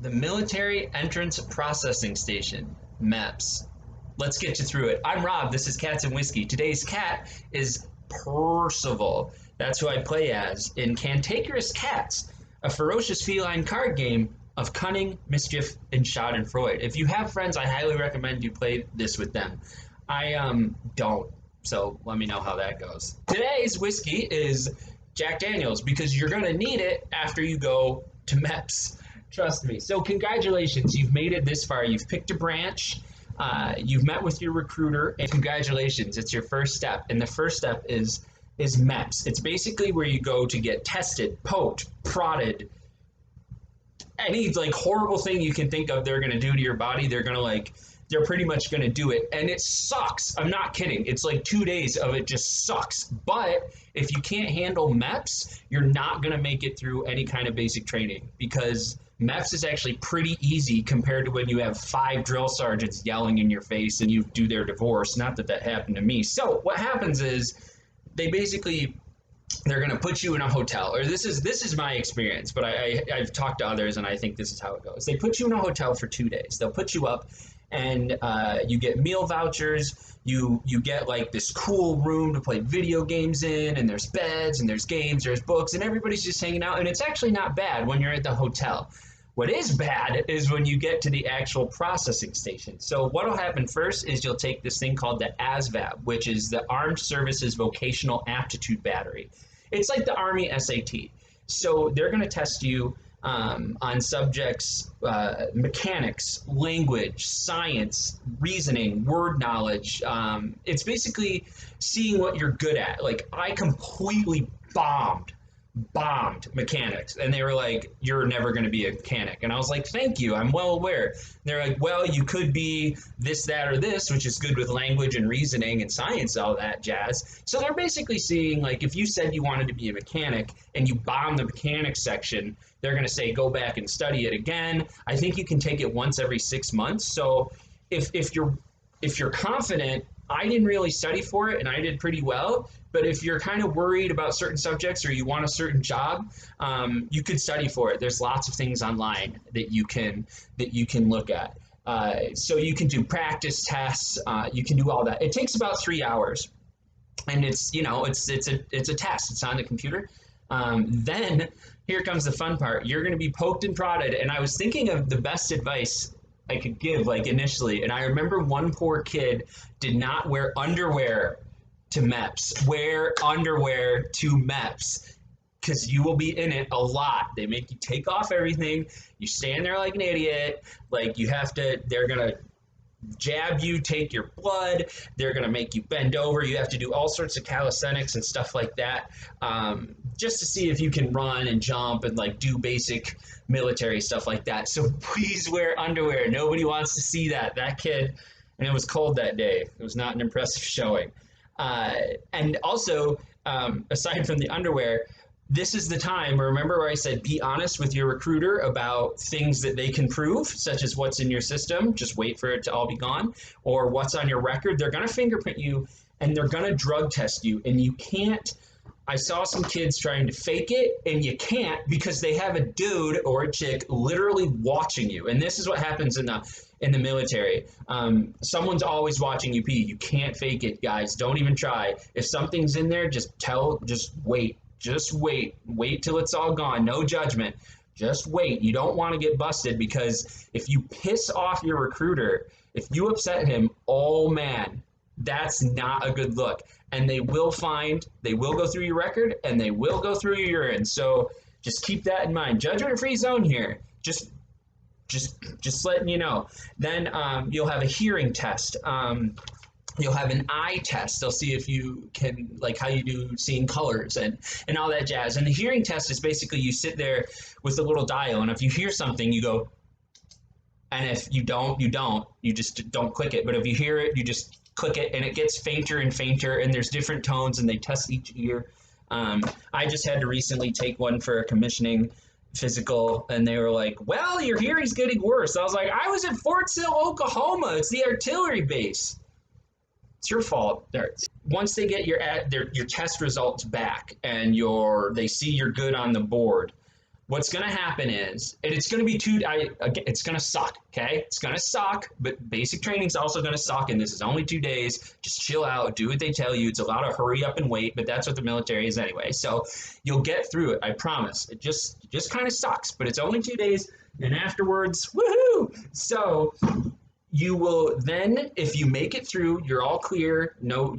The Military Entrance Processing Station, MEPS. Let's get you through it. I'm Rob. This is Cats and Whiskey. Today's cat is Percival. That's who I play as in Cantankerous Cats, a ferocious feline card game of cunning, mischief, and schadenfreude. If you have friends, I highly recommend you play this with them. I don't, so let me know how that goes. Today's whiskey is Jack Daniels because you're going to need it after you go to MEPS. Trust me. So congratulations, you've made it this far. You've picked a branch. You've met with your recruiter, and congratulations, it's your first step. And the first step is MEPS. It's basically where you go to get tested, poked, prodded, any like horrible thing you can think of they're going to do to your body. They're pretty much going to do it, and it sucks. I'm not kidding. It's like 2 days of it just sucks. But if you can't handle MEPS, you're not going to make it through any kind of basic training, because MEPS is actually pretty easy compared to when you have 5 drill sergeants yelling in your face and you do their divorce. Not that that happened to me. So what happens is they're going to put you in a hotel, or this is my experience, but I've talked to others and I think this is how it goes. They put you in a hotel for 2 days. They'll put you up, and you get meal vouchers. You get like this cool room to play video games in, and there's beds and there's games, there's books, and everybody's just hanging out, and it's actually not bad when you're at the hotel. What is bad is when you get to the actual processing station. So what will happen first is you'll take this thing called the ASVAB, which is the Armed Services Vocational Aptitude Battery. It's like the Army SAT. So they're going to test you on subjects, mechanics, language, science, reasoning, word knowledge. It's basically seeing what you're good at. Like, I completely bombed mechanics, and they were like, you're never going to be a mechanic. And I was like, thank you, I'm well aware. And they're like, well, you could be this, that, or this, which is good with language and reasoning and science, all that jazz. So they're basically seeing, like, if you said you wanted to be a mechanic and you bombed the mechanics section, they're going to say go back and study it again. I think you can take it once every 6 months. So if you're confident, I didn't really study for it and I did pretty well. But if you're kind of worried about certain subjects or you want a certain job, you could study for it. There's lots of things online that you can look at. So you can do practice tests. You can do all that. It takes about 3 hours, and it's a test. It's on the computer. Then here comes the fun part. You're going to be poked and prodded. And I was thinking of the best advice I could give, like, initially. And I remember one poor kid did not wear underwear to MEPS. Wear underwear to MEPS, because you will be in it a lot. They make you take off everything. You stand there like an idiot. Like, they're going to jab you, take your blood. They're going to make you bend over. You have to do all sorts of calisthenics and stuff like that, just to see if you can run and jump and like do basic military stuff like that. So please wear underwear. Nobody wants to see that kid. And it was cold that day. It was not an impressive showing. And also, aside from the underwear, this is the time, remember where I said be honest with your recruiter about things that they can prove, such as what's in your system, just wait for it to all be gone, or what's on your record. They're going to fingerprint you, and they're going to drug test you, and you can't. I saw some kids trying to fake it, and you can't, because they have a dude or a chick literally watching you. And this is what happens in the military. Someone's always watching you pee. You can't fake it, guys. Don't even try. If something's in there, just wait. Just wait. Wait till it's all gone. No judgment. Just wait. You don't want to get busted, because if you piss off your recruiter, if you upset him, oh man, that's not a good look. And they will go through your record, and they will go through your urine. So just keep that in mind. Judgment-free zone here. Just letting you know. Then you'll have a hearing test. You'll have an eye test. They'll see if you can, like, how you do seeing colors and all that jazz. And the hearing test is basically you sit there with a little dial, and if you hear something, you go, and if you don't, you don't. You just don't click it. But if you hear it, you just click it, and it gets fainter and fainter, and there's different tones, and they test each ear. I just had to recently take one for a commissioning physical, and they were like, well, your hearing's getting worse. I was like, I was at Fort Sill, Oklahoma. It's the artillery base. It's your fault. Once they get your test results back and they see you're good on the board, what's going to happen is, and it's going to be it's going to suck, okay? It's going to suck, but basic training is also going to suck, and this is only 2 days. Just chill out, do what they tell you. It's a lot of hurry up and wait, but that's what the military is anyway. So you'll get through it, I promise. It just kind of sucks, but it's only 2 days, and afterwards, woohoo! So you will then, if you make it through, you're all clear. No,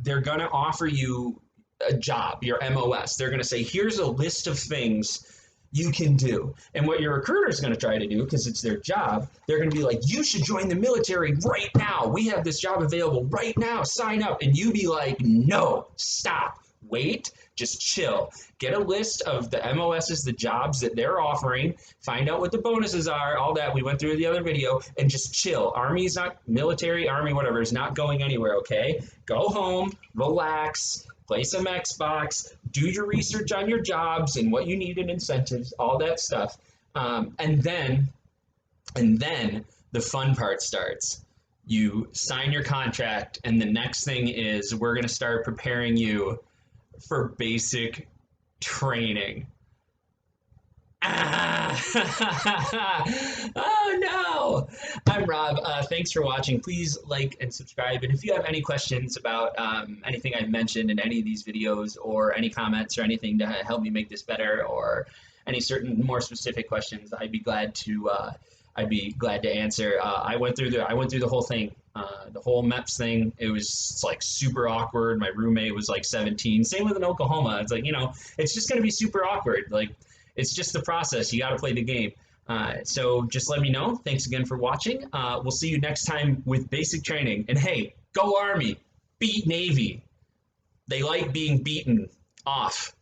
they're going to offer you a job, your MOS. They're going to say, here's a list of things you can do. And what your recruiter is going to try to do, because it's their job, they're going to be like, you should join the military right now. We have this job available right now. Sign up. And you be like, no, stop, wait, just chill. Get a list of the MOSs, the jobs that they're offering, find out what the bonuses are, all that. We went through the other video, and just chill. Army is not, military, Army, whatever, is not going anywhere, okay? Go home, relax, play some Xbox, do your research on your jobs and what you need in incentives, all that stuff. And then the fun part starts. You sign your contract, and the next thing is we're going to start preparing you for basic training. Oh no! I'm Rob. Thanks for watching. Please like and subscribe. And if you have any questions about anything I've mentioned in any of these videos, or any comments or anything to help me make this better, or any certain more specific questions, I'd be glad to answer. I went through the whole thing, the whole MEPS thing. It was like super awkward. My roommate was like 17. Same with in Oklahoma. It's like, it's just going to be super awkward. Like, it's just the process. You got to play the game. So just let me know. Thanks again for watching. We'll see you next time with basic training. And hey, go Army, beat Navy. They like being beaten off.